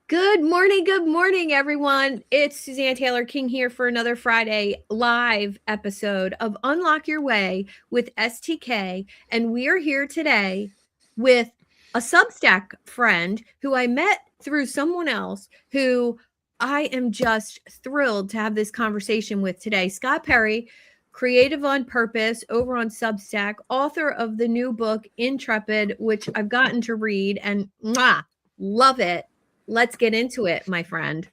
Good morning, everyone. It's Suzanne Taylor King here for another Friday live episode of Unlock Your Way with STK. And we are here today with a Substack friend who I met through someone else who I am just thrilled to have this conversation with today. Scott Perry, creative on purpose over on Substack, author of the new book, Intrepid, which I've gotten to read and love it. Let's get into it, my friend.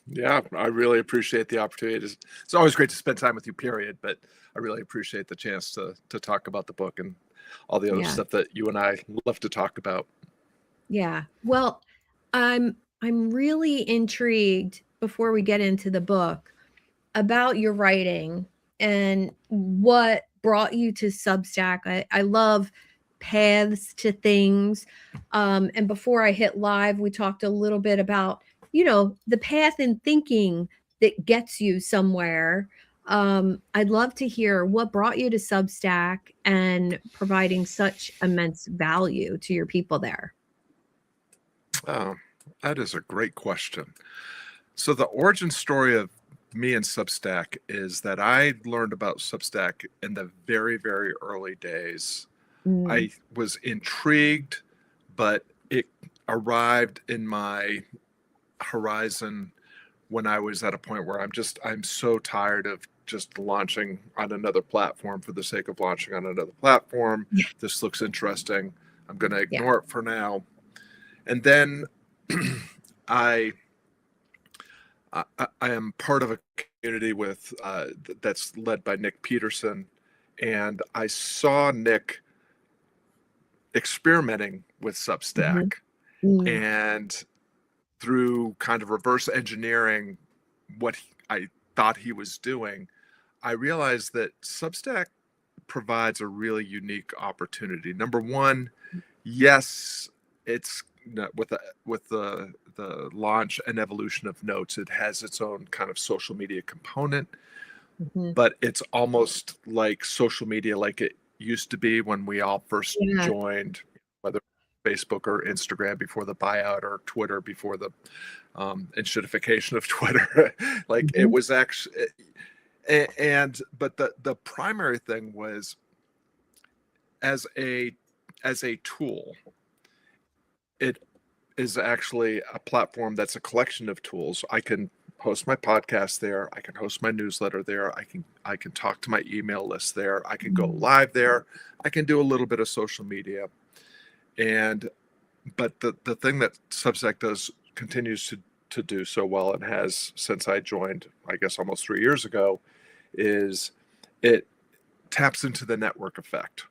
Yeah, I really appreciate the opportunity. It's always great to spend time with you, period. But I really appreciate the chance to talk about the book and all the other stuff that you and I love to talk about. Yeah. Well, I'm really intrigued before we get into the book about your writing and what brought you to Substack. I love paths to things. And before I hit live, we talked a little bit about, the path in thinking that gets you somewhere. I'd love to hear what brought you to Substack and providing such immense value to your people there. That is a great question. So the origin story of me and Substack is that I learned about Substack in the very, very early days. I was intrigued, but it arrived in my horizon when I was at a point where I'm so tired of just launching on another platform for the sake of launching on another platform. Yeah. This looks interesting. I'm going to ignore it for now. And then I am part of a community with that's led by Nick Peterson, and I saw Nick experimenting with Substack, and through kind of reverse engineering what I thought he was doing, I realized that Substack provides a really unique opportunity. Number one, yes, it's with the launch and evolution of Notes, it has its own kind of social media component, but it's almost like social media like it used to be when we all first joined, whether Facebook or Instagram before the buyout, or Twitter before the institutification of Twitter. Like it was actually, but the primary thing was as a tool, it is actually a platform that's a collection of tools. I can host my podcast there. I can host my newsletter there. I can talk to my email list there. I can go live there. I can do a little bit of social media. But the thing that Substack continues to do so well, and has since I joined, I guess almost 3 years ago, is it taps into the network effect.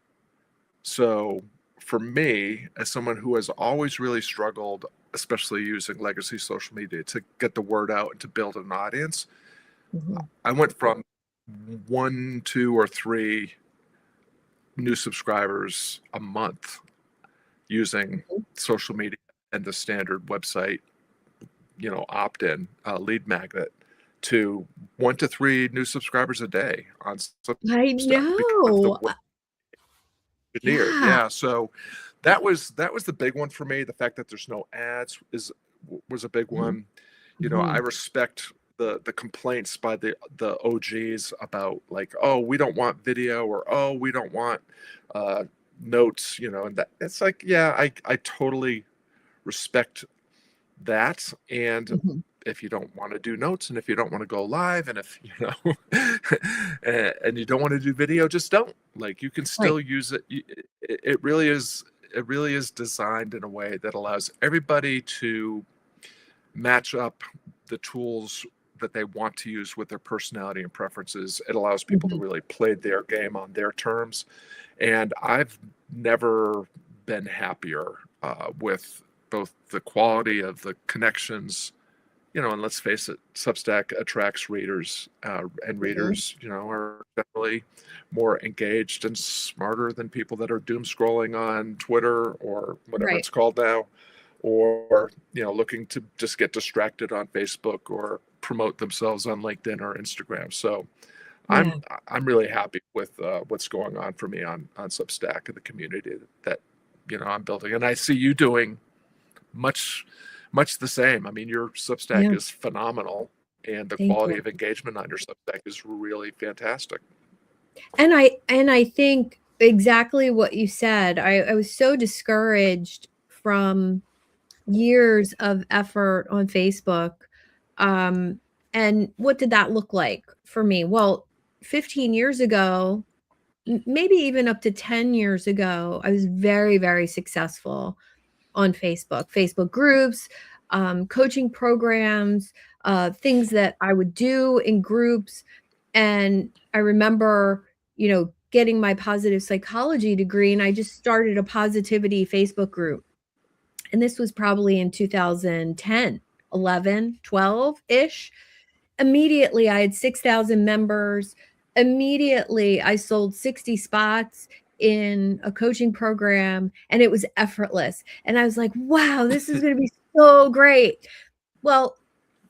So for me, as someone who has always really struggled, especially using legacy social media, to get the word out and to build an audience, I went from 1, 2, or 3 new subscribers a month using social media and the standard website, opt-in lead magnet, to 1 to 3 new subscribers a day on Substack. I know. Yeah. So that was the big one for me. The fact that there's no ads was a big one. I respect the complaints by the OGs about, like, oh, we don't want video, or oh, we don't want notes, and that it's like, yeah, I totally respect that. And if you don't want to do notes, and if you don't want to go live, and if and you don't want to do video, just don't. Like, you can still use it. It really is designed in a way that allows everybody to match up the tools that they want to use with their personality and preferences. It allows people to really play their game on their terms. And I've never been happier with both the quality of the connections, and let's face it, Substack attracts readers, and readers, are definitely more engaged and smarter than people that are doom scrolling on Twitter or whatever it's called now, or, looking to just get distracted on Facebook or promote themselves on LinkedIn or Instagram. So I'm really happy with what's going on for me on Substack and the community that I'm building. And I see you doing much the same. I mean, your Substack Yeah. is phenomenal, and the Thank quality you. of engagement on your Substack is really fantastic. And I think exactly what you said. I was so discouraged from years of effort on Facebook. And what did that look like for me? Well, 15 years ago, maybe even up to 10 years ago, I was very, very successful on Facebook groups, coaching programs, things that I would do in groups. And I remember, getting my positive psychology degree, and I just started a positivity Facebook group. And this was probably in 2010, 11, 12 ish. Immediately, I had 6,000 members. Immediately, I sold 60 spots in a coaching program, and it was effortless. And I was like, wow, this is going to be so great. Well,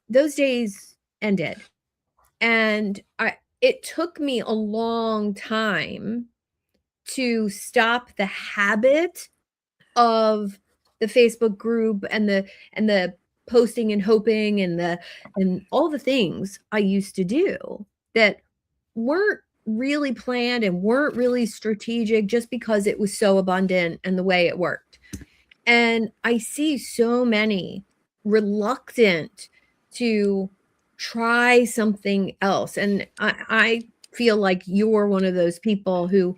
those days ended. And it took me a long time to stop the habit of the Facebook group and the posting and hoping and all the things I used to do that weren't really planned and weren't really strategic, just because it was so abundant and the way it worked. And I see so many reluctant to try something else. And I feel like you're one of those people who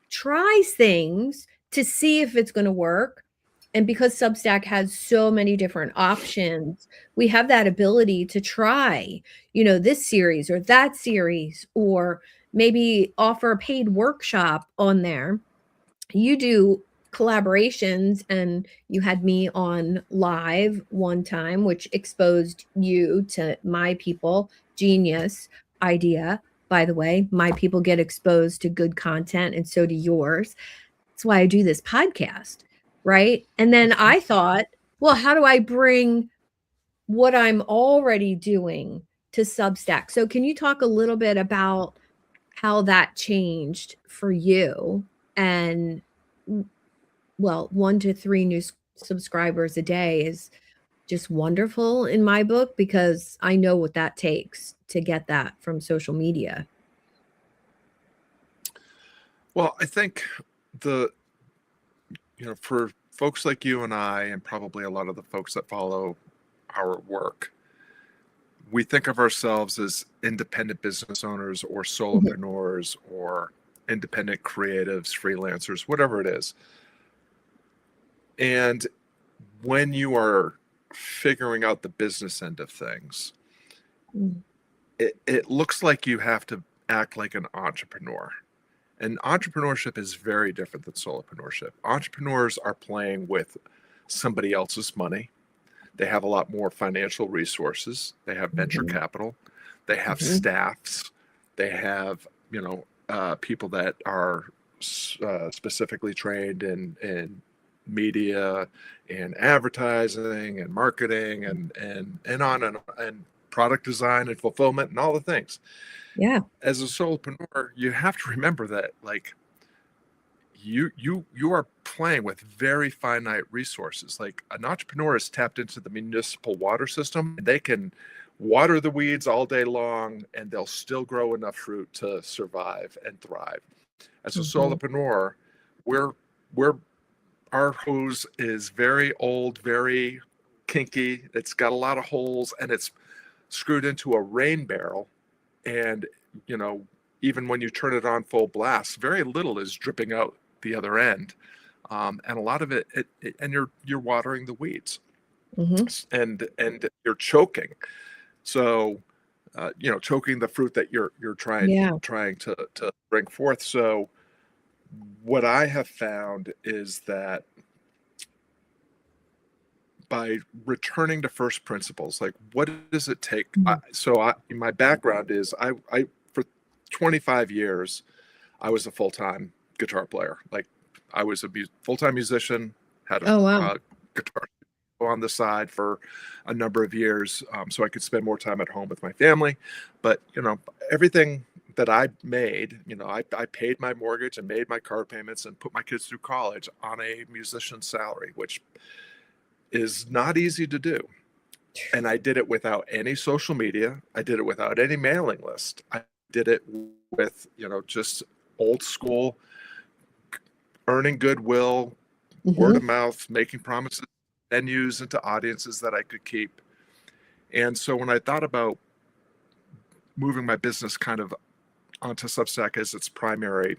tries things to see if it's going to work. And because Substack has so many different options, we have that ability to try, this series or that series, or maybe offer a paid workshop on there. You do collaborations, and you had me on live one time, which exposed you to my people. Genius idea, by the way. My people get exposed to good content, and so do yours. That's why I do this podcast, right? And then I thought, well, how do I bring what I'm already doing to Substack? So can you talk a little bit about how that changed for you? And well, 1 to 3 new subscribers a day is just wonderful in my book, because I know what that takes to get that from social media. Well, I think for folks like you and I, and probably a lot of the folks that follow our work, we think of ourselves as independent business owners or Mhm. solopreneurs or independent creatives, freelancers, whatever it is. And when you are figuring out the business end of things, Mm. it looks like you have to act like an entrepreneur. And entrepreneurship is very different than solopreneurship. Entrepreneurs are playing with somebody else's money. They have a lot more financial resources. They have venture Mhm. capital. They have Mhm. staffs. They have, people that are specifically trained in media and advertising and marketing and on and product design and fulfillment and all the things. Yeah. As a solopreneur, you have to remember that, like, you are playing with very finite resources. Like, an entrepreneur is tapped into the municipal water system. They can water the weeds all day long and they'll still grow enough fruit to survive and thrive. As a Mhm. solopreneur, we're our hose is very old, very kinky. It's got a lot of holes and it's screwed into a rain barrel. And, you know, even when you turn it on full blast, very little is dripping out the other end. And a lot of and you're watering the weeds Mhm. and you're choking. So, choking the fruit that you're Yeah. trying to bring forth. So what I have found is that by returning to first principles, like, what does it take? Mhm. My background is I for 25 years I was a full-time guitar player. Like, I was a full-time musician, had Oh, wow. a guitar on the side for a number of years, so I could spend more time at home with my family. But everything that I made, I paid my mortgage and made my car payments and put my kids through college on a musician's salary, which is not easy to do. And I did it without any social media. I did it without any mailing list. I did it with, just old school, earning goodwill, word of mouth, making promises, venues into audiences that I could keep. And so when I thought about moving my business kind of onto Substack as its primary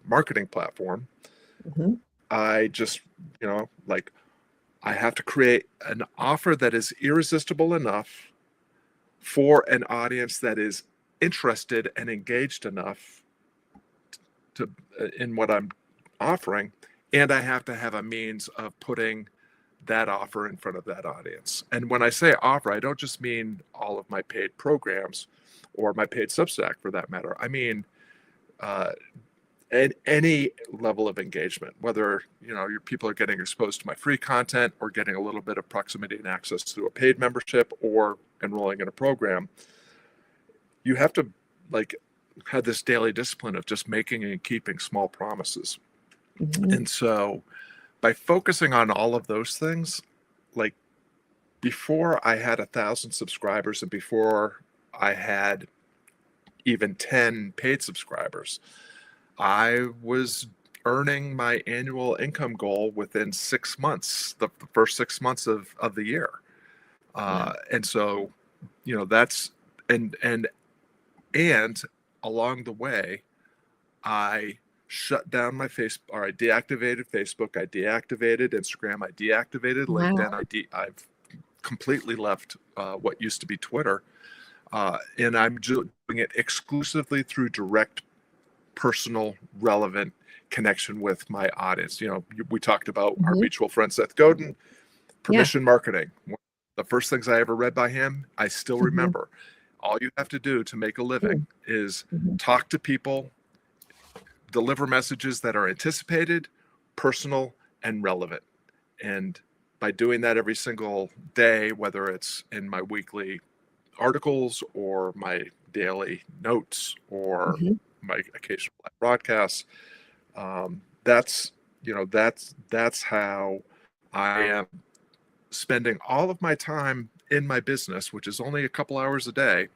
marketing platform, I just, like, I have to create an offer that is irresistible enough for an audience that is interested and engaged enough to in what I'm offering, and I have to have a means of putting that offer in front of that audience. And when I say offer, I don't just mean all of my paid programs or my paid Substack for that matter. I mean at any level of engagement, whether your people are getting exposed to my free content or getting a little bit of proximity and access through a paid membership or enrolling in a program, you have to have this daily discipline of just making and keeping small promises. And so by focusing on all of those things, like before I had 1,000 subscribers and before I had even 10 paid subscribers, I was earning my annual income goal within 6 months, the first 6 months of the year. And so, that's, and along the way, I shut down my Facebook, or I deactivated Facebook, I deactivated Instagram, I deactivated LinkedIn, I've completely left what used to be Twitter, and I'm doing it exclusively through direct, personal, relevant connection with my audience. We talked about our mutual friend Seth Godin, permission marketing. One of the first things I ever read by him, I still remember. All you have to do to make a living is talk to people, deliver messages that are anticipated, personal, and relevant. And by doing that every single day, whether it's in my weekly articles or my daily notes or my occasional broadcasts, that's how I am spending all of my time in my business, which is only a couple hours a day,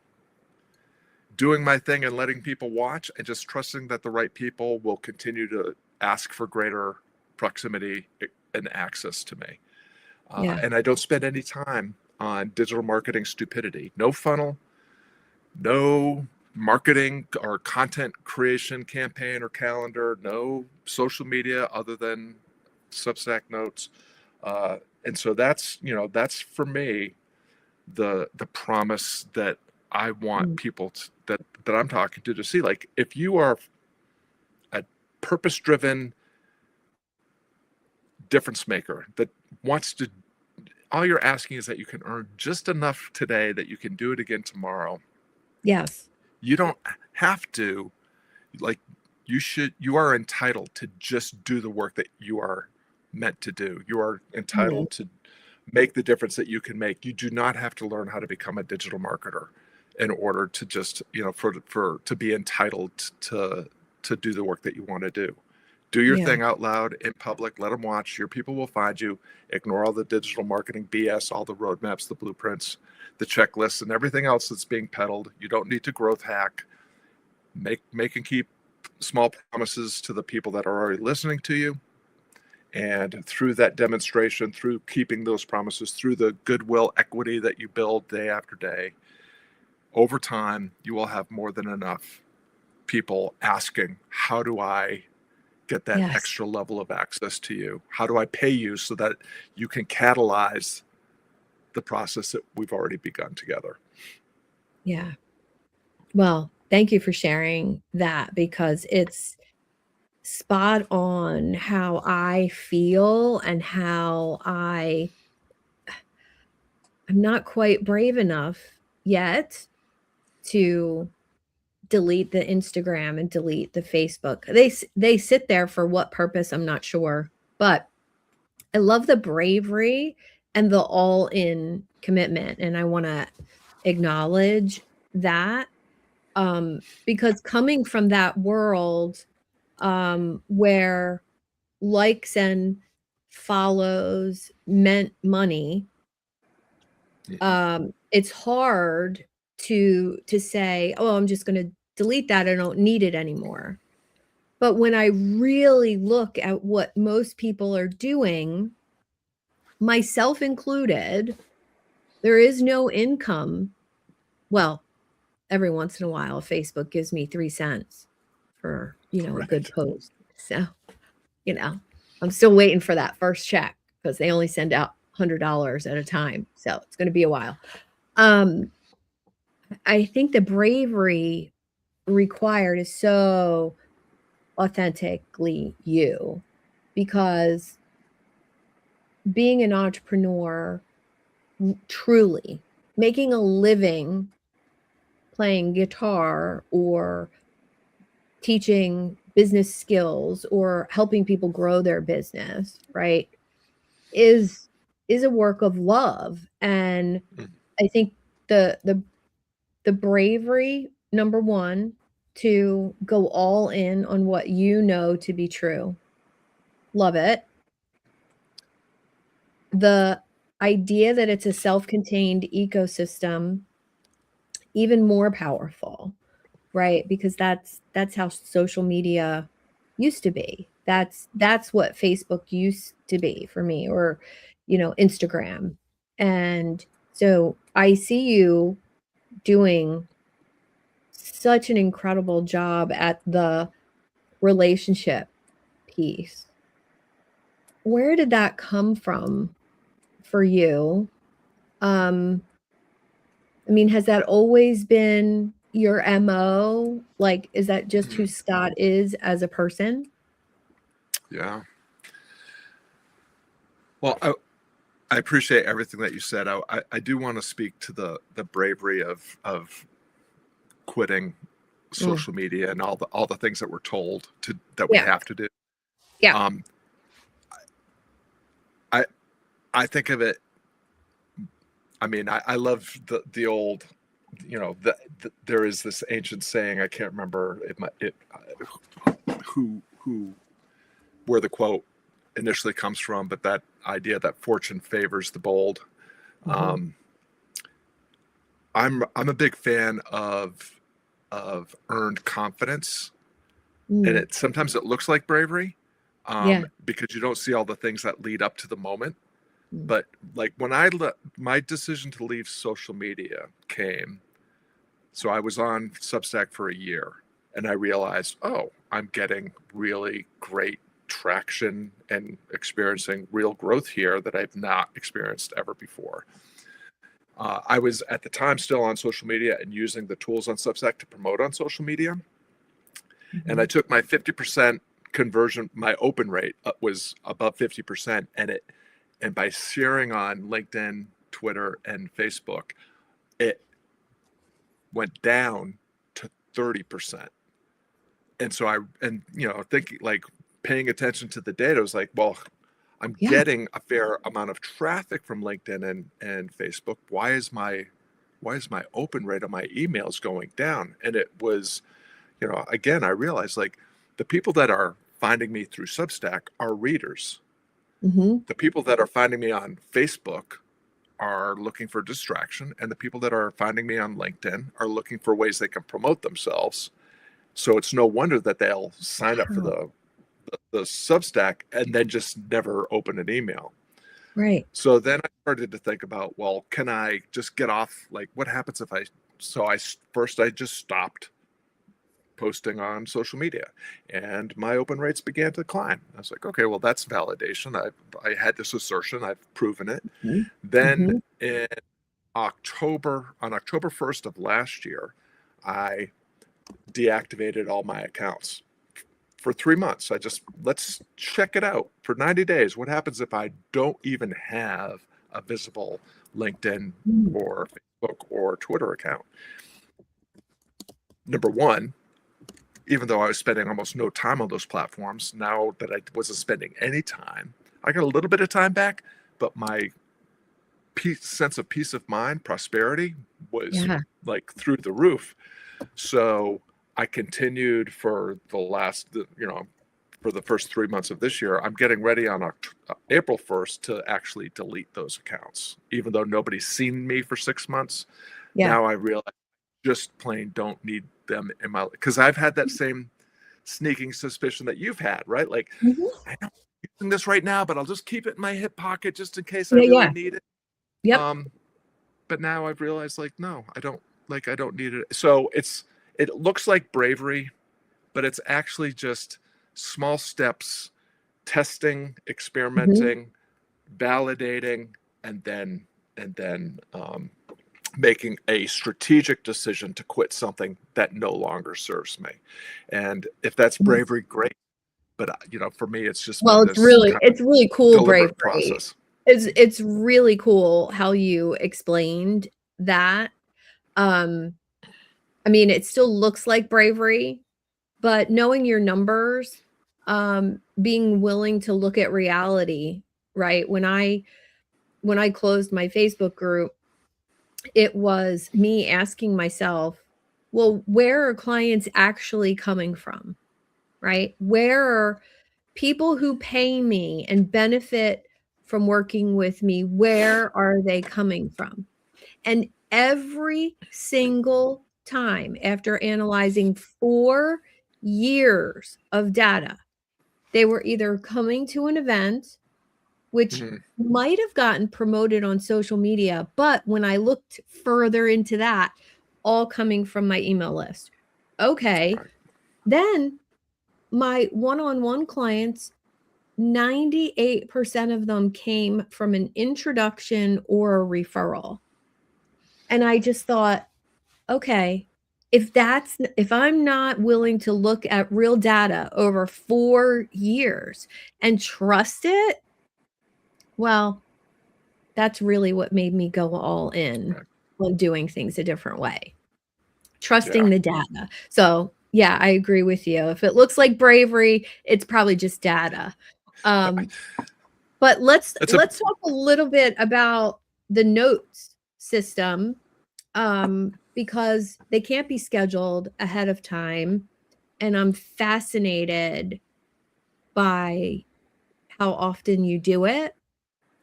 doing my thing and letting people watch and just trusting that the right people will continue to ask for greater proximity and access to me. And I don't spend any time on digital marketing stupidity. No funnel, no marketing or content creation campaign or calendar, no social media other than Substack notes. And so that's for me the promise that I want people that I'm talking to see. Like, if you are a purpose-driven difference maker that wants to, all you're asking is that you can earn just enough today that you can do it again tomorrow. Yes. You don't have to, you are entitled to just do the work that you are meant to do. You are entitled to make the difference that you can make. You do not have to learn how to become a digital marketer in order to just, to be entitled to do the work that you want to do. Do your thing out loud in public. Let them watch. Your people will find you. Ignore all the digital marketing BS, all the roadmaps, the blueprints, the checklists, and everything else that's being peddled. You don't need to growth hack. Make and keep small promises to the people that are already listening to you. And through that demonstration, through keeping those promises, through the goodwill equity that you build day after day, over time, you will have more than enough people asking, how do I get that extra level of access to you? How do I pay you so that you can catalyze the process that we've already begun together? Yeah. Well, thank you for sharing that, because it's spot on how I feel and how I'm not quite brave enough yet to delete the Instagram and delete the Facebook. They sit there for what purpose, I'm not sure, but I love the bravery and the all-in commitment, and I want to acknowledge that, because coming from that world, where likes and follows meant money, it's hard to say, "Oh, I'm just gonna delete that. I don't need it anymore." But when I really look at what most people are doing, myself included, there is no income. Well, every once in a while, Facebook gives me 3 cents for, a good Right. post. So, I'm still waiting for that first check because they only send out $100 at a time. So it's going to be a while. I think the bravery required is so authentically you, because being an entrepreneur, truly making a living playing guitar or teaching business skills or helping people grow their business, right, is a work of love. And I think the bravery, number one, to go all in on what you know to be true. Love it. The idea that it's a self-contained ecosystem, even more powerful, right? Because that's how social media used to be. That's what Facebook used to be for me, or Instagram. And so I see you doing such an incredible job at the relationship piece. Where did that come from for you? I mean, has that always been your MO? Like, is that just who Scott is as a person? Yeah. Well, I appreciate everything that you said. I do want to speak to the bravery of quitting social media and all the things that we're told that we Yeah. have to do. Yeah. Um, I think of it. I mean, I love the old, there is this ancient saying. I can't remember who where the quote initially comes from, but that idea that fortune favors the bold. I'm a big fan of earned confidence, and sometimes it looks like bravery, Yeah. because you don't see all the things that lead up to the moment. Mm. But like when my decision to leave social media came, so I was on Substack for a year, and I realized, oh, I'm getting really great traction and experiencing real growth here that I've not experienced ever before. I was at the time still on social media and using the tools on Substack to promote on social media. And I took my 50% conversion, my open rate was above 50%. And by sharing on LinkedIn, Twitter, and Facebook, it went down to 30%. And so thinking, like, paying attention to the data, I was like, well, I'm Yeah. getting a fair amount of traffic from LinkedIn and Facebook. Why is my open rate on my emails going down? And it was, again, I realized, like, the people that are finding me through Substack are readers. The people that are finding me on Facebook are looking for distraction, and the people that are finding me on LinkedIn are looking for ways they can promote themselves. So it's no wonder that they'll sign up for Wow. the Substack and then just never open an email. Right. So then I started to think about, well, can I just get off? Like, what happens if I just stopped posting on social media, and my open rates began to climb. I was like, okay, well, that's validation. I had this assertion. I've proven it. Then in on October 1st of last year, I deactivated all my accounts for 3 months. Let's check it out for 90 days. What happens if I don't even have a visible LinkedIn or Facebook or Twitter account? Number one, even though I was spending almost no time on those platforms, now that I wasn't spending any time, I got a little bit of time back, but my sense of peace of mind, prosperity was like through the roof. So I continued for the last, for the first 3 months of this year, I'm getting ready on April 1st to actually delete those accounts, even though nobody's seen me for 6 months. Yeah. Now I realize just plain don't need them in my, because I've had that same sneaking suspicion that you've had, right? Like, I don't using this right now, but I'll just keep it in my hip pocket just in case I really need it. Yep. But now I've realized, like, no, I don't need it. So it looks like bravery, but it's actually just small steps, testing, experimenting, validating, and then making a strategic decision to quit something that no longer serves me. And if that's bravery, great. But for me, it's just Well, been this kind it's really cool deliberate bravery. process. It's really cool how you explained that. I mean, it still looks like bravery, but knowing your numbers, being willing to look at reality, right? When I closed my Facebook group, it was me asking myself, well, where are clients actually coming from, right? Where are people who pay me and benefit from working with me, where are they coming from? And every single time after analyzing 4 years of data, they were either coming to an event, which might have gotten promoted on social media, but when I looked further into that, all coming from my email list. Okay. Right. Then my one-on-one clients, 98% of them came from an introduction or a referral. And I just thought, okay, if I'm not willing to look at real data over 4 years and trust it, well, that's really what made me go all in on doing things a different way. Trusting the data. So, yeah, I agree with you. If it looks like bravery, it's probably just data. But let's talk a little bit about the notes system, because they can't be scheduled ahead of time, and I'm fascinated by how often you do it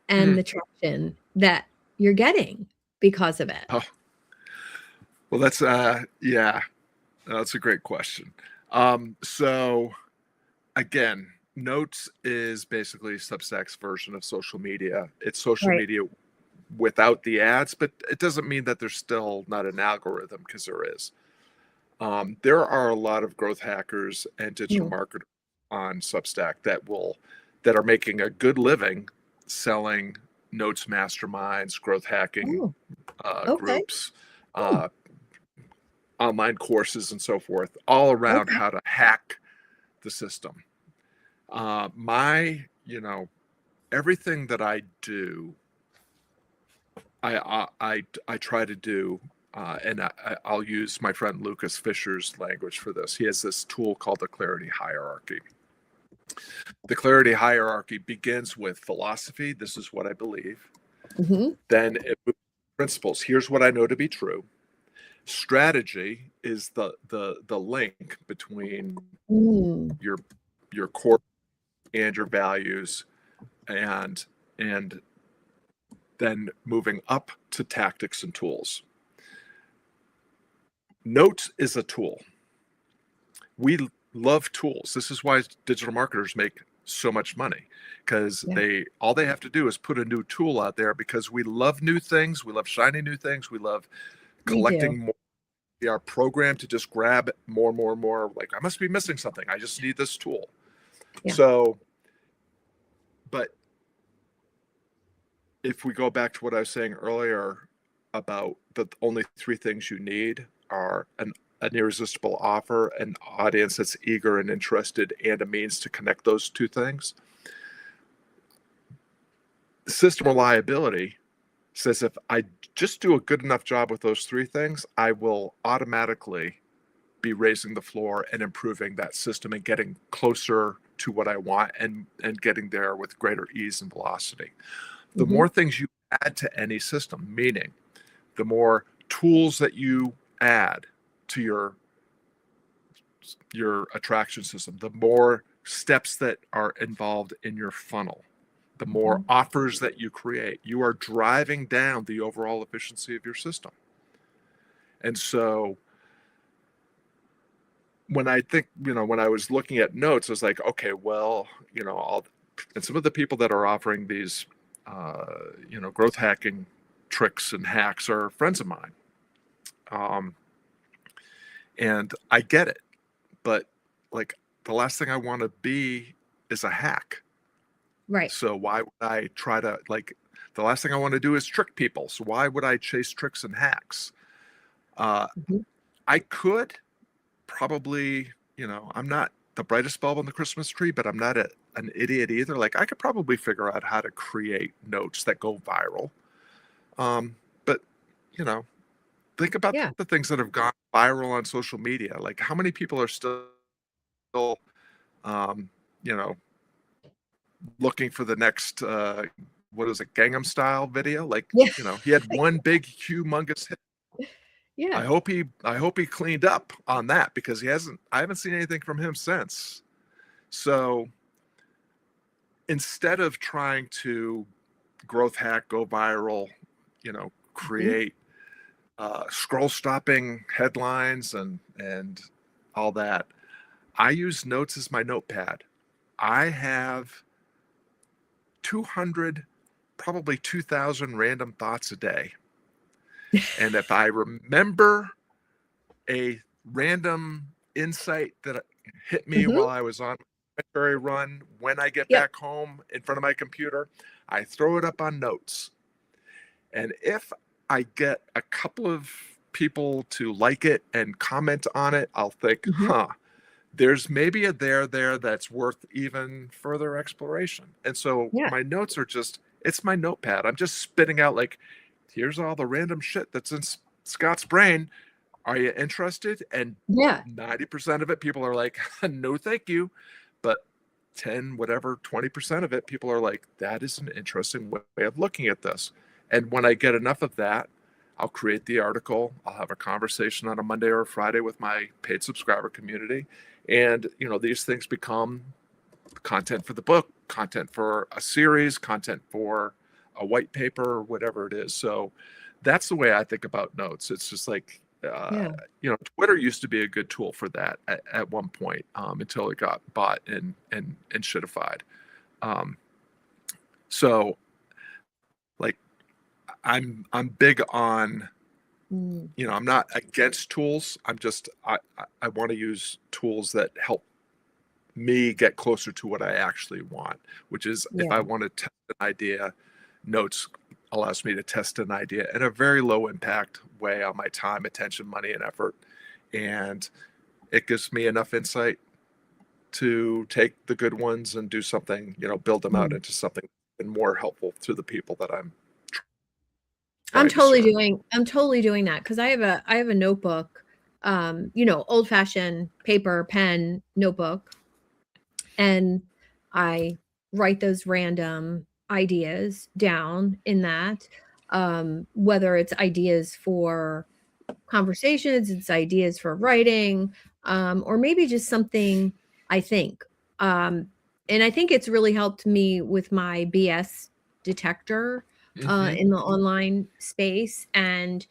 and the traction that you're getting because of it. Oh, well, that's that's a great question. So again, Notes is basically Substack's version of social media. It's social media without the ads, but it doesn't mean that there's still not an algorithm, because there is. There are a lot of growth hackers and digital marketers on Substack that are making a good living selling Notes masterminds, growth hacking groups, online courses, and so forth, all around how to hack the system. Everything that I do, I try to do, and I'll use my friend Lucas Fisher's language for this. He has this tool called the clarity hierarchy. The clarity hierarchy begins with philosophy. This is what I believe. Then it moves to principles. Here's what I know to be true. Strategy is the link between your core and your values, and then moving up to tactics and tools. Notes is a tool. We love tools. This is why digital marketers make so much money, because all they have to do is put a new tool out there, because we love new things. We love shiny new things. We love collecting more. We are programmed to just grab more. Like, I must be missing something. I just need this tool. So, but if we go back to what I was saying earlier about the only 3 things you need are an irresistible offer, an audience that's eager and interested, and a means to connect those 2 things. System reliability says if I just do a good enough job with those 3 things, I will automatically be raising the floor and improving that system and getting closer to what I want, and getting there with greater ease and velocity. The more things you add to any system, meaning the more tools that you add to your attraction system, the more steps that are involved in your funnel, the more offers that you create, you are driving down the overall efficiency of your system. And so when I think, when I was looking at notes, I was like, okay, well, and some of the people that are offering these, growth hacking tricks and hacks are friends of mine. And I get it, but like the last thing I want to be is a hack. Right. So why would I try to, the last thing I want to do is trick people. So why would I chase tricks and hacks? I could probably, I'm not the brightest bulb on the Christmas tree, but I'm not an idiot either. Like I could probably figure out how to create notes that go viral. But, think about the things that have gone viral on social media. Like how many people are still, looking for the next, what is it, Gangnam Style video? Like, he had one big, humongous hit. Yeah. I hope he cleaned up on that, because I haven't seen anything from him since. So instead of trying to growth hack, go viral, create scroll stopping headlines and all that, I use notes as my notepad. I have 200, probably 2,000 random thoughts a day. And if I remember a random insight that hit me while I was on my military run, when I get back home in front of my computer, I throw it up on notes. And if I get a couple of people to like it and comment on it, I'll think, there's maybe a there that's worth even further exploration. And so my notes are it's my notepad. I'm just spitting out, like, here's all the random shit that's in Scott's brain. Are you interested? And 90% of it, people are like, no, thank you. But 20% of it, people are like, that is an interesting way of looking at this. And when I get enough of that, I'll create the article. I'll have a conversation on a Monday or a Friday with my paid subscriber community. And, these things become content for the book, content for a series, content for a white paper, or whatever it is. So that's the way I think about notes. It's just like, Twitter used to be a good tool for that at one point, until it got bought and shitified. So like, I'm big on, I'm not against tools. I want to use tools that help me get closer to what I actually want, which is if I want to test an idea, notes allows me to test an idea in a very low impact way on my time, attention, money, and effort. And it gives me enough insight to take the good ones and do something, build them out into something more helpful to the people that I'm totally doing that, because I have a notebook, old fashioned paper, pen notebook, and I write those random ideas down in that, whether it's ideas for conversations, it's ideas for writing, or maybe just something I think. And I think it's really helped me with my BS detector in the online space. And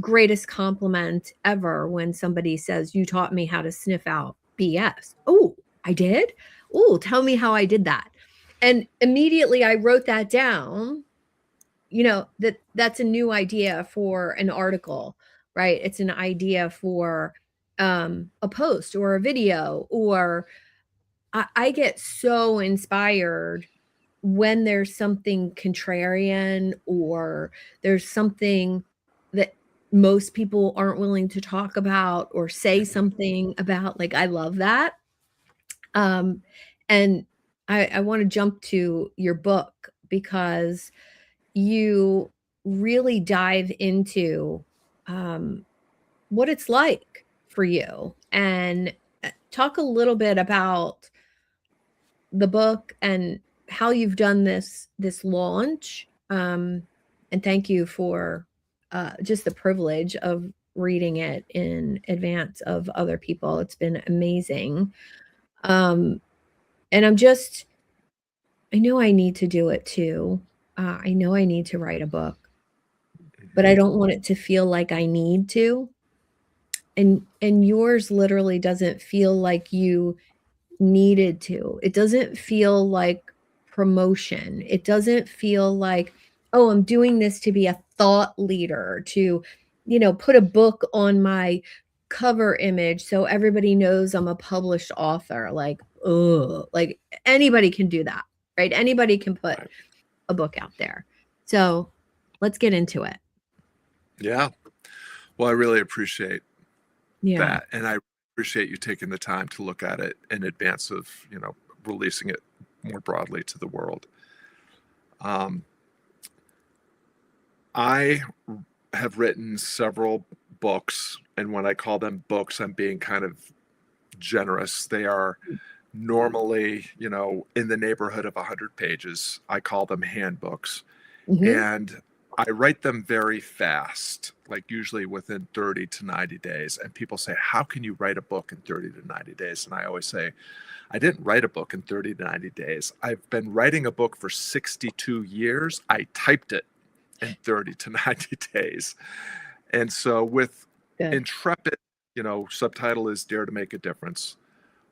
greatest compliment ever when somebody says, you taught me how to sniff out BS. Oh, I did? Oh, tell me how I did that. And immediately I wrote that down, that's a new idea for an article, right? It's an idea for a post or a video, or I get so inspired when there's something contrarian, or there's something that most people aren't willing to talk about or say something about. Like, I love that. And I want to jump to your book, because you really dive into what it's like for you, and talk a little bit about the book and how you've done this launch. And thank you for just the privilege of reading it in advance of other people. It's been amazing. And I know I need to do it too. I know I need to write a book, but I Mhm. don't want it to feel like I need to. And yours literally doesn't feel like you needed to. It doesn't feel like promotion. It doesn't feel like, oh, I'm doing this to be a thought leader, to, put a book on my cover image so everybody knows I'm a published author. Like, oh, like anybody can do that, right? Anybody can put Right. a book out there. So let's get into it. Yeah. Well, I really appreciate Yeah. that. And I appreciate you taking the time to look at it in advance of, releasing it more broadly to the world. Um, I have written several books, and when I call them books, I'm being kind of generous. They are normally, in the neighborhood of 100 pages. I call them handbooks. Hmm. And I write them very fast, like usually within 30 to 90 days. And people say, how can you write a book in 30 to 90 days? And I always say, I didn't write a book in 30 to 90 days. I've been writing a book for 62 years. I typed it in 30 to 90 days. And so with Good. Intrepid, subtitle is Dare to Make a Difference.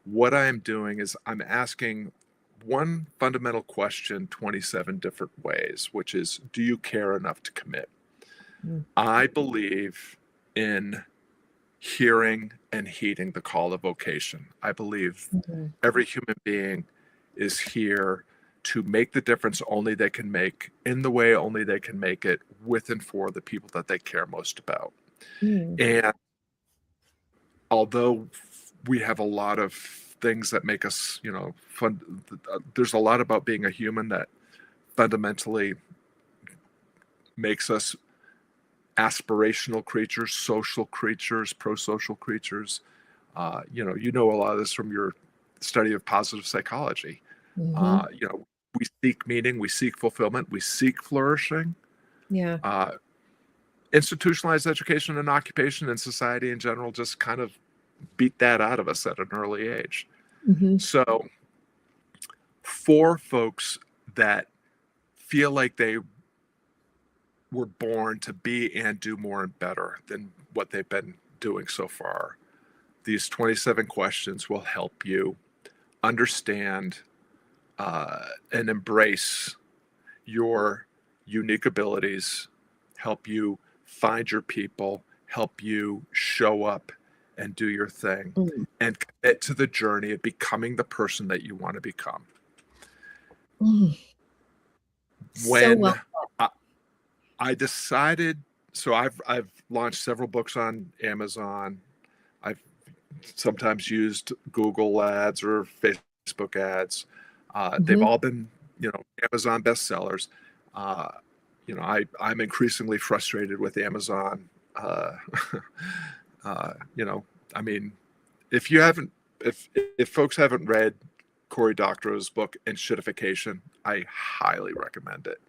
What I'm doing is I'm asking one fundamental question 27 different ways, which is, do you care enough to commit? I believe in hearing and heeding the call of vocation. I believe Mm-hmm. every human being is here to make the difference only they can make, in the way only they can make it, with and for the people that they care most about. Mm-hmm. And although we have a lot of things that make us, fun, there's a lot about being a human that fundamentally makes us aspirational creatures, social creatures, pro-social creatures. You know a lot of this from your study of positive psychology. Mm-hmm. We seek meaning, we seek fulfillment, we seek flourishing. Yeah. Uh, Institutionalized education and occupation and society in general just kind of beat that out of us at an early age. Mm-hmm. So, for folks that feel like they were born to be and do more and better than what they've been doing so far, these 27 questions will help you understand and embrace your unique abilities, help you find your people, help you show up and do your thing, Mm. and commit to the journey of becoming the person that you want to become. Mm. So When well. I, I decided, so I've launched several books on Amazon. I've sometimes used Google ads or Facebook ads. They've Mhm. all been, Amazon bestsellers. Uh, I'm increasingly frustrated with Amazon. Uh, you know, I mean, if you haven't, if folks haven't read Cory Doctorow's book Enshittification, I highly recommend it,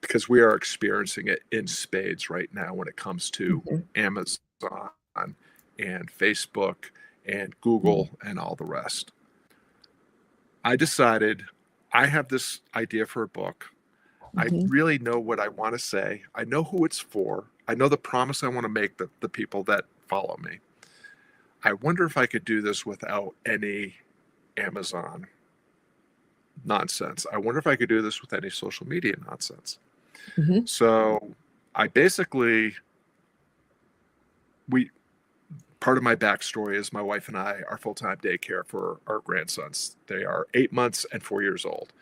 because we are experiencing it in spades right now when it comes to Mhm. Amazon and Facebook and Mhm. Google and all the rest. I decided I have this idea for a book. I Mhm. really know what I want to say. I know who it's for. I know the promise I want to make the people that follow me. I wonder if I could do this without any Amazon nonsense. I wonder if I could do this with any social media nonsense. Mhm. So I basically, we, part of my backstory is my wife and I are full-time daycare for our grandsons. They are 8 months and 4 years old.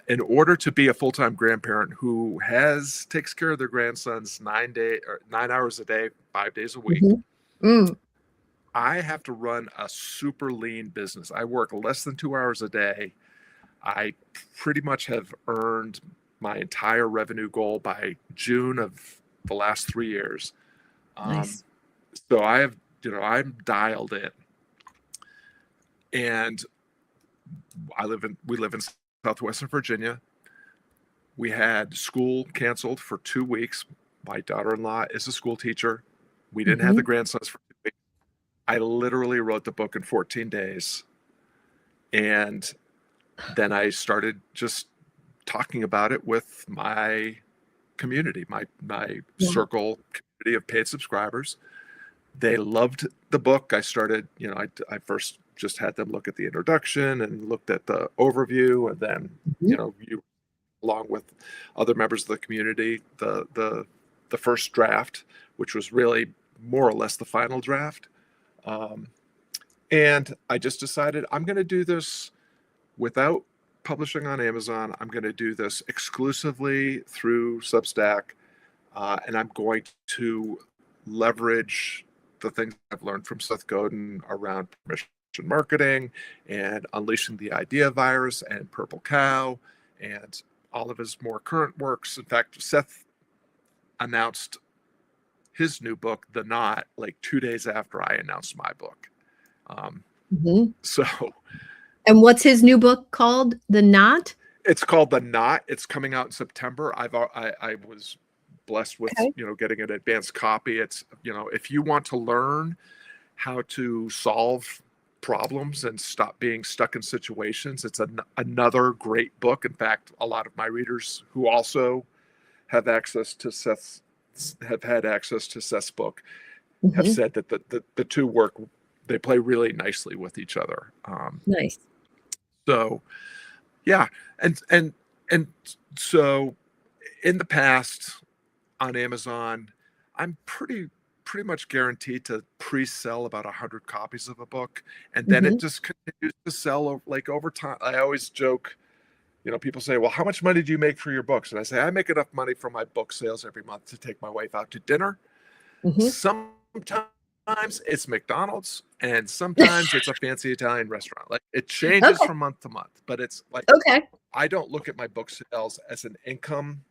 In order to be a full-time grandparent who takes care of their grandsons 9 hours a day, 5 days a week, Mhm. Mm. I have to run a super lean business. I work less than 2 hours a day. I pretty much have earned my entire revenue goal by June of the last 3 years. Um, Nice. so I'm dialed in, and we live in Southwestern Virginia. We had school canceled for 2 weeks. My daughter-in-law is a school teacher. We didn't have the Mhm. grandsons for 2 weeks. I literally wrote the book in 14 days. And then I started just talking about it with my community, my Yeah. circle community of paid subscribers. They loved the book. I started, I first just had them look at the introduction and looked at the overview, and then, Mhm. you along with other members of the community, the first draft, which was really more or less the final draft. Um, and I just decided I'm going to do this without publishing on Amazon. I'm going to do this exclusively through Substack, and I'm going to leverage the things I've learned from Seth Godin around permission marketing and unleashing the idea virus and Purple Cow and all of his more current works. In fact, Seth announced his new book, The Knot, like 2 days after I announced my book. Mhm. So And what's his new book called? The Knot? it's called The Knot. It's coming out in September. I was blessed with, Okay. getting an advanced copy. It's, if you want to learn how to solve problems and stop being stuck in situations, it's another great book. In fact, a lot of my readers who also have access to Seth's have had access to Seth's book have Mhm. said that the two work, they play really nicely with each other. Nice. So yeah, and so in the past on Amazon, I'm pretty much guaranteed to pre-sell about 100 copies of a book, and then it Mhm. just continues to sell like over time. I always joke, people say, well, how much money do you make for your books? And I say, I make enough money from my book sales every month to take my wife out to dinner. Mhm. Sometimes it's McDonald's, and sometimes it's a fancy Italian restaurant. Like, it changes Okay. from month to month, but it's like, Okay. I don't look at my book sales as an income.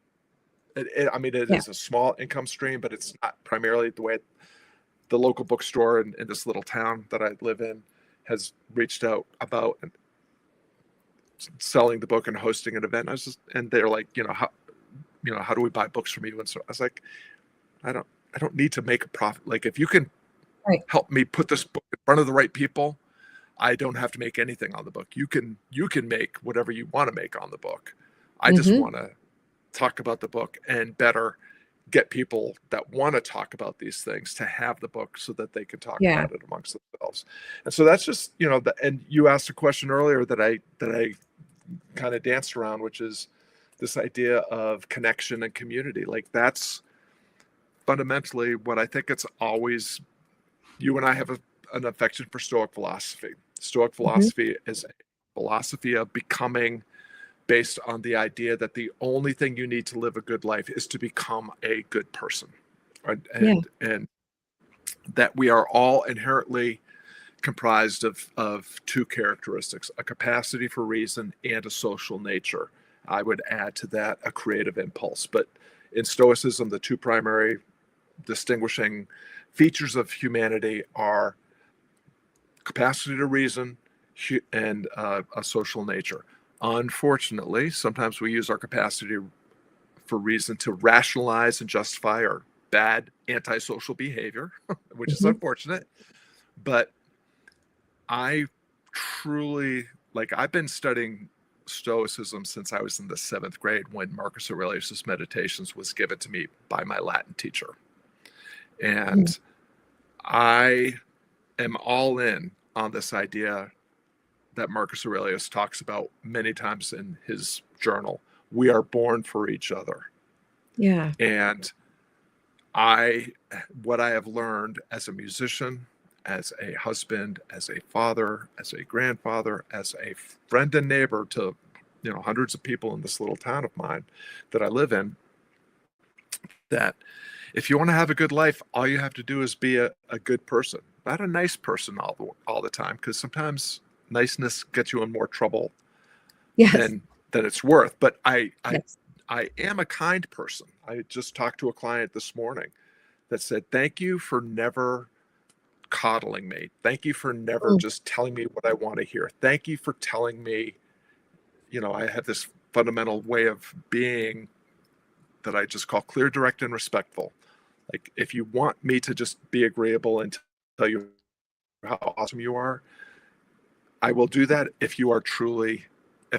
I mean, it Yeah. is a small income stream, but it's not primarily the way the local bookstore in this little town that I live in has reached out about selling the book and hosting an event. And they're like, how do we buy books from you? And so I was like, I don't need to make a profit. Like, if you can Right. help me put this book in front of the right people, I don't have to make anything on the book. You can make whatever you want to make on the book. I just Mhm. want to talk about the book and better get people that want to talk about these things to have the book so that they can talk Yeah. about it amongst themselves. And so that's just, and you asked a question earlier that I kind of danced around, which is this idea of connection and community. Like, that's fundamentally what I think it's always. You and I have an affection for Stoic philosophy. Stoic Mhm. philosophy is a philosophy of becoming, based on the idea that the only thing you need to live a good life is to become a good person. And Yeah. and that we are all inherently comprised of two characteristics: a capacity for reason and a social nature. I would add to that a creative impulse. But in Stoicism, the two primary distinguishing features of humanity are capacity to reason and a social nature. Unfortunately, sometimes we use our capacity for reason to rationalize and justify our bad antisocial behavior, which is Mhm. unfortunate. But I truly, like, I've been studying Stoicism since I was in the 7th grade, when Marcus Aurelius's Meditations was given to me by my Latin teacher. Mhm. And I am all in on this idea that Marcus Aurelius talks about many times in his journal. We are born for each other. Yeah. And I, what I have learned as a musician, as a husband, as a father, as a grandfather, as a friend and neighbor to, hundreds of people in this little town of mine that I live in, that if you want to have a good life, all you have to do is be a good person, not a nice person all the time, because sometimes niceness gets you in more trouble Yes. than it's worth. But Yes. I am a kind person. I just talked to a client this morning that said, thank you for never coddling me. Thank you for never Mm. just telling me what I want to hear. Thank you for telling me, I have this fundamental way of being that I just call clear, direct, and respectful. Like, if you want me to just be agreeable and tell you how awesome you are, I will do that if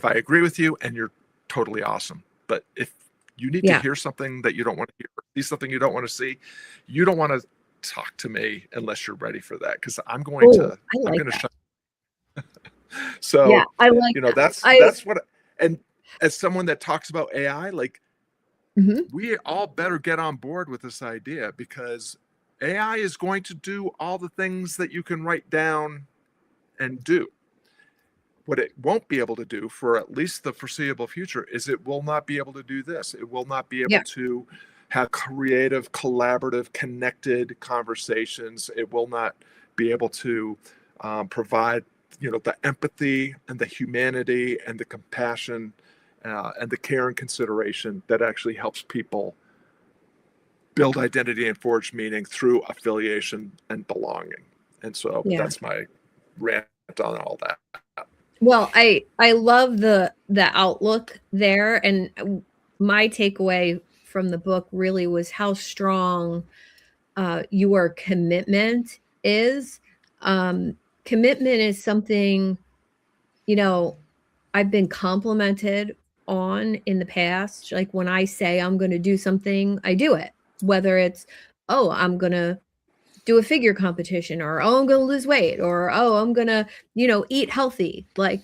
I agree with you and you're totally awesome. But if you need to Yeah. hear something that you don't want to hear, see something you don't want to see, you don't want to talk to me unless you're ready for that, because I'm going Oh, to I I'm like going to that. shut. Yeah, So, I like that. that's what. And as someone that talks about AI, like, Mhm. we all better get on board with this idea, because AI is going to do all the things that you can write down and do. What it won't be able to do for at least the foreseeable future is it will not be able to do this. It will not be able Yeah. to have creative, collaborative, connected conversations. It will not be able to provide, the empathy and the humanity and the compassion and the care and consideration that actually helps people build identity and forge meaning through affiliation and belonging. And so Yeah. that's my rant on all that. Well, I love the outlook there, and my takeaway from the book really was how strong your commitment is. Commitment is something, you know, I've been complimented on in the past. Like when I say I'm going to do something, I do it. Whether it's, oh, I'm going to do a figure competition, or oh, I'm going to lose weight, or oh, I'm going to, eat healthy. Like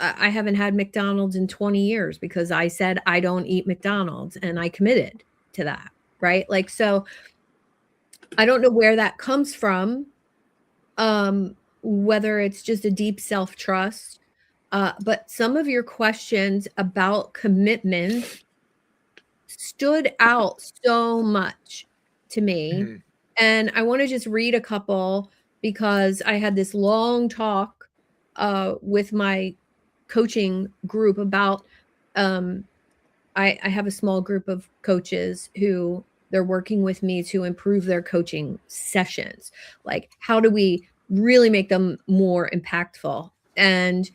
I haven't had McDonald's in 20 years because I said I don't eat McDonald's and I committed to that, right? Like, so I don't know where that comes from, whether it's just a deep self-trust, but some of your questions about commitment stood out so much to me. Mhm. And I want to just read a couple because I had this long talk with my coaching group about I have a small group of coaches who they're working with me to improve their coaching sessions. Like, how do we really make them more impactful? And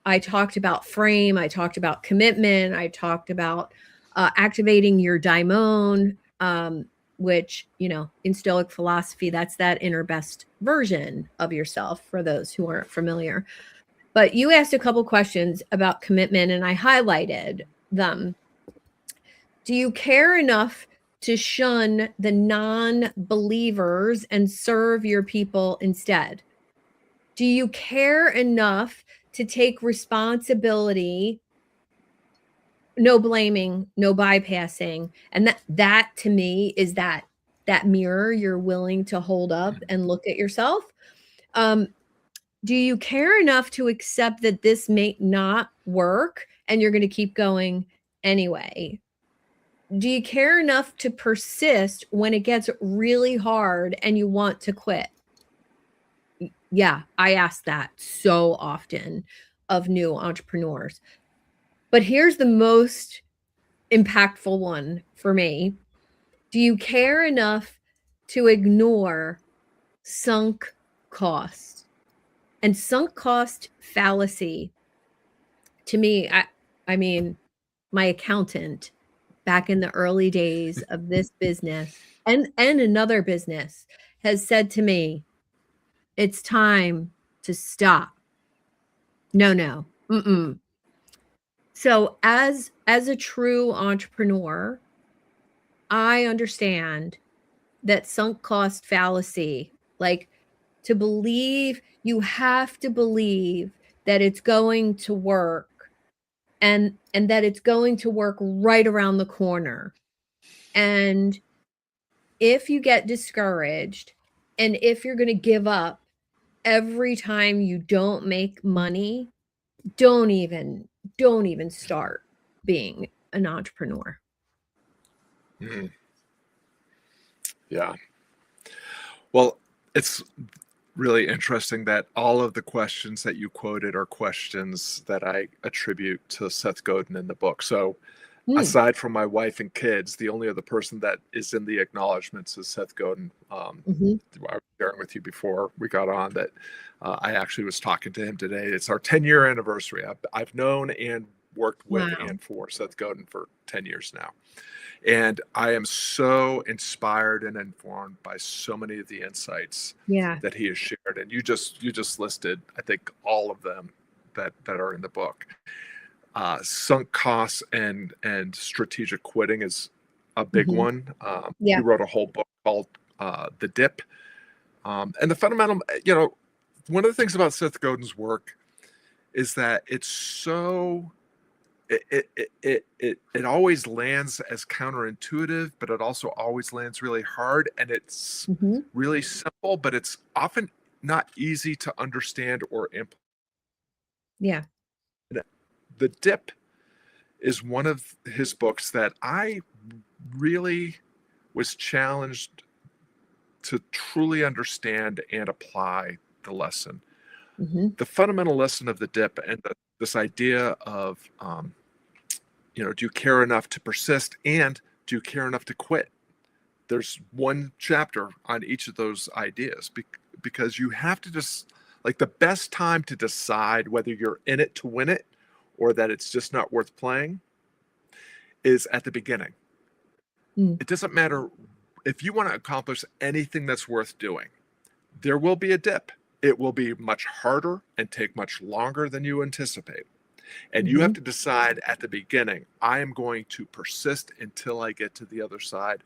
I talked about frame, I talked about commitment, I talked about activating your daimon, which, in Stoic philosophy, that's that inner best version of yourself for those who aren't familiar. But you asked a couple questions about commitment, and I highlighted them. Do you care enough to shun the non-believers and serve your people instead? Do you care enough to take responsibility, no blaming, no bypassing? And that to me is that mirror you're willing to hold up and look at yourself. Um, do you care enough to accept that this may not work and you're going to keep going anyway? Do you care enough to persist when it gets really hard and you want to quit? Yeah, I ask that so often of new entrepreneurs. But here's the most impactful one for me. Do you care enough to ignore sunk cost? And sunk cost fallacy, to me, I mean, my accountant back in the early days of this business and another business has said to me, it's time to stop. No. Mm-mm. So as a true entrepreneur, I understand that sunk cost fallacy, like to believe, you have to believe that it's going to work, and that it's going to work right around the corner. And if you get discouraged, and if you're going to give up every time you don't make money, don't even start being an entrepreneur. Mhm. Yeah. Well, it's really interesting that all of the questions that you quoted are questions that I attribute to Seth Godin in the book. So, Mm, aside from my wife and kids, the only other person that is in the acknowledgments is Seth Godin. mhm. I was sharing with you before we got on that I actually was talking to him today. It's our 10-year anniversary. I've known and worked with Wow. and for Seth Godin for 10 years now. And I am so inspired and informed by so many of the insights Yeah. that he has shared. And you just listed, I think, all of them that are in the book. Sunk costs and strategic quitting is a big Mhm. one. He Yeah. wrote a whole book called The Dip. And the fundamental, one of the things about Seth Godin's work is that it's so it always lands as counterintuitive, but it also always lands really hard, and it's Mhm. really simple, but it's often not easy to understand or implement. Yeah. The Dip is one of his books that I really was challenged to truly understand and apply the lesson. Mhm. The fundamental lesson of the Dip and this idea of do you care enough to persist, and do you care enough to quit? There's one chapter on each of those ideas, because you have to just, like, the best time to decide whether you're in it to win it or that it's just not worth playing is at the beginning. Mm. It doesn't matter if you want to accomplish anything that's worth doing. There will be a dip. It will be much harder and take much longer than you anticipate. And you have Mhm. to decide at the beginning, I am going to persist until I get to the other side,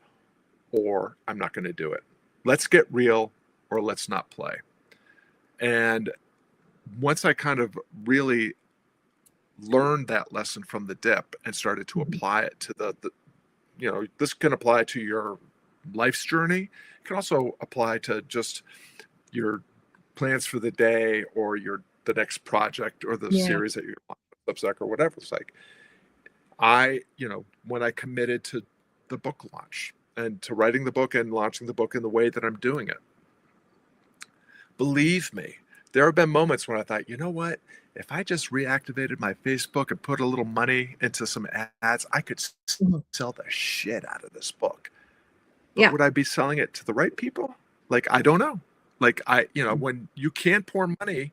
or I'm not going to do it. Let's get real, or let's not play. And once I kind of really learned that lesson from the Dip and started to Mhm. apply it to this can apply to your life's journey. It can also apply to just your plans for the day, or the next project, or the Yeah. series that you're on Substack, or whatever. It's like, when I committed to the book launch and to writing the book and launching the book in the way that I'm doing it, believe me, there have been moments when I thought, you know what? If I just reactivated my Facebook and put a little money into some ads, I could Mhm. sell the shit out of this book. But Yeah. would I be selling it to the right people? Like, I don't know. Like, Mm. when you can pour money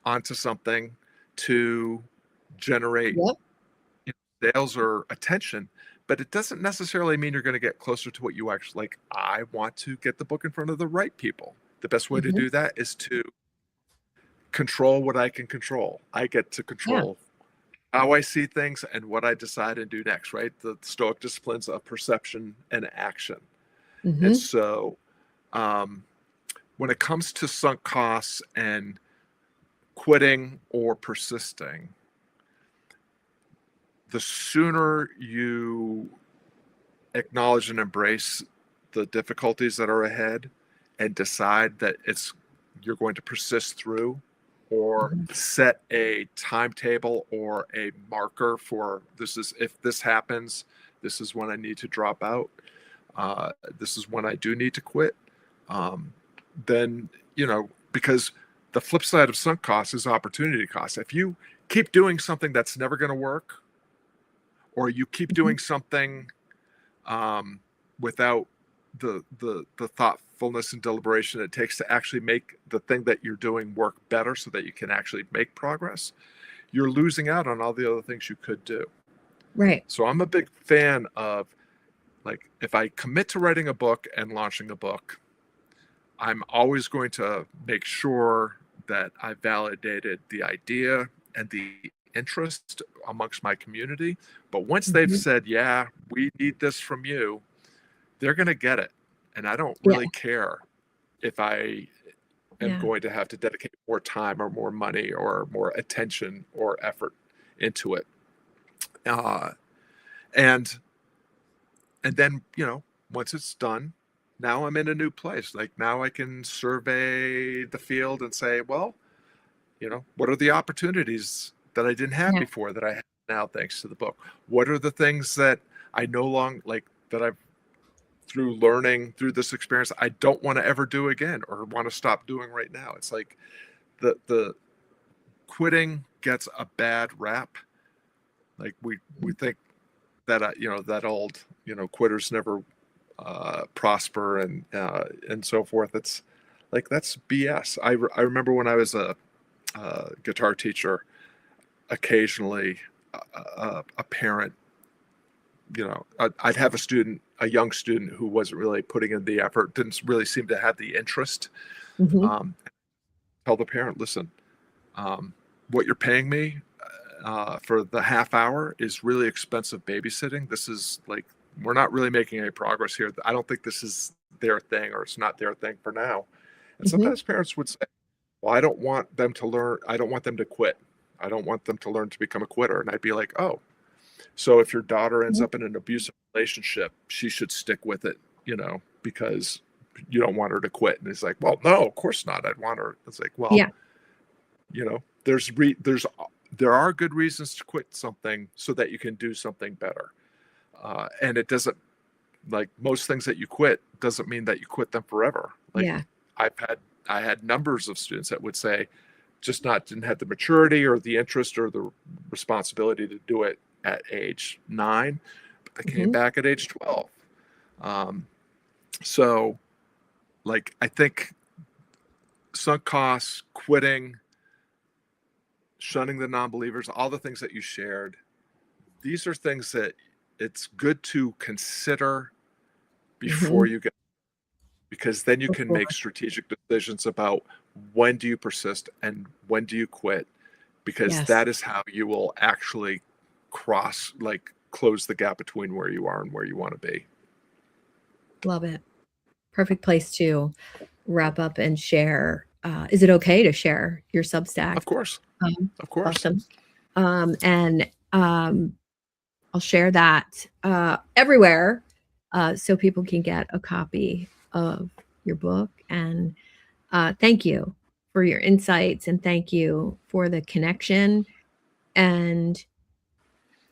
onto something to generate Yep. sales or attention, but it doesn't necessarily mean you're going to get closer to what you actually like. I want to get the book in front of the right people. The best way to Mhm. do that is to control what I can control. I get to Yeah. control how I see things and what I decide and do next, right? The Stoic disciplines of perception and action. And Mhm. so, um, when it comes to sunk costs and quitting or persisting, the sooner you acknowledge and embrace the difficulties that are ahead and decide that you're going to persist through, or Mhm. set a timetable or a marker for, if this happens, this is when I need to drop out, this is when I do need to quit. um, then, because the flip side of sunk costs is opportunity costs. If you keep doing something that's never going to work, or you keep Mhm. doing something um, without the thoughtfulness and deliberation it takes to actually make the thing that you're doing work better, so that you can actually make progress, you're losing out on all the other things you could do. Right. So I'm a big fan of, like, if I commit to writing a book and launching a book, I'm always going to make sure that I validated the idea and the interest amongst my community. But once they've Mhm. said, yeah, we need this from you, they're going to get it. And I don't Yeah. really care if I am Yeah. going to have to dedicate more time or more money or more attention or effort into it. Uh, and and then, once it's done, now I'm in a new place. Like, now I can survey the field and say, well, what are the opportunities that I didn't have Yeah. before that I have now, thanks to the book? What are the things that I no longer like, that I've, through learning through this experience, I don't want to ever do again, or want to stop doing right now? It's like, the quitting gets a bad rap. Like, we Mhm. think that that old, quitters never prosper, and so forth. It's like, that's BS. I remember when I was a guitar teacher, occasionally a parent, I'd have a young student who wasn't really putting in the effort, didn't really seem to have the interest. Mhm. Tell the parent, listen, what you're paying me for the half hour is really expensive babysitting. This is like, we're not really making any progress here. I don't think this is their thing, or it's not their thing for now. And Mhm. sometimes parents would say, well, I don't want them to learn. I don't want them to quit. I don't want them to learn to become a quitter. And I'd be like, oh, so if your daughter ends Mhm. up in an abusive relationship, she should stick with it, because you don't want her to quit. And he's like, well, no, of course not. I'd want her. It's like, well, Yeah. there are good reasons to quit something so that you can do something better. And it doesn't, like most things that you quit, doesn't mean that you quit them forever. Like Yeah. I had numbers of students that would say didn't have the maturity or the interest or the responsibility to do it at age 9, but they came Mhm. back at age 12. So like, I think sunk costs, quitting, shunning the non-believers, all the things that you shared, these are things that it's good to consider before Mhm. you get, because then you For can sure. make strategic decisions about when do you persist and when do you quit, because Yes. that is how you will actually close the gap between where you are and where you want to be. Love it. Perfect place to wrap up and share. Is it okay to share your Substack? Of course. Um, Of course. awesome. And I'll share that everywhere so people can get a copy of your book. And thank you for your insights, and thank you for the connection. And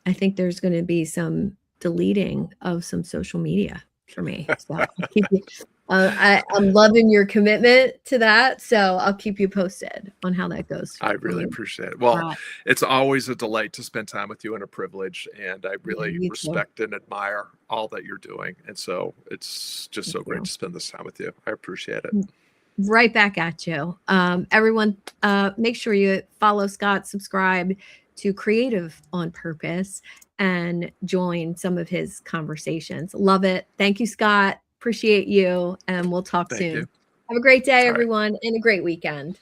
I think there's going to be some deleting of some social media for me. So I'll keep you. I'm loving your commitment to that. So I'll keep you posted on how that goes I for really me. appreciate it. Well, Uh, it's always a delight to spend time with you, and a privilege. And I yeah, really you too. respect and admire all that you're doing. And so it's just Thank so great you. to spend this time with you. I appreciate it. Right back at you. Everyone, make sure you follow Scott, subscribe to Creative on Purpose, and join some of his conversations. Love it. Thank you, Scott. Appreciate you. And we'll talk Thank soon. you. Have a great day, All right. everyone, and a great weekend.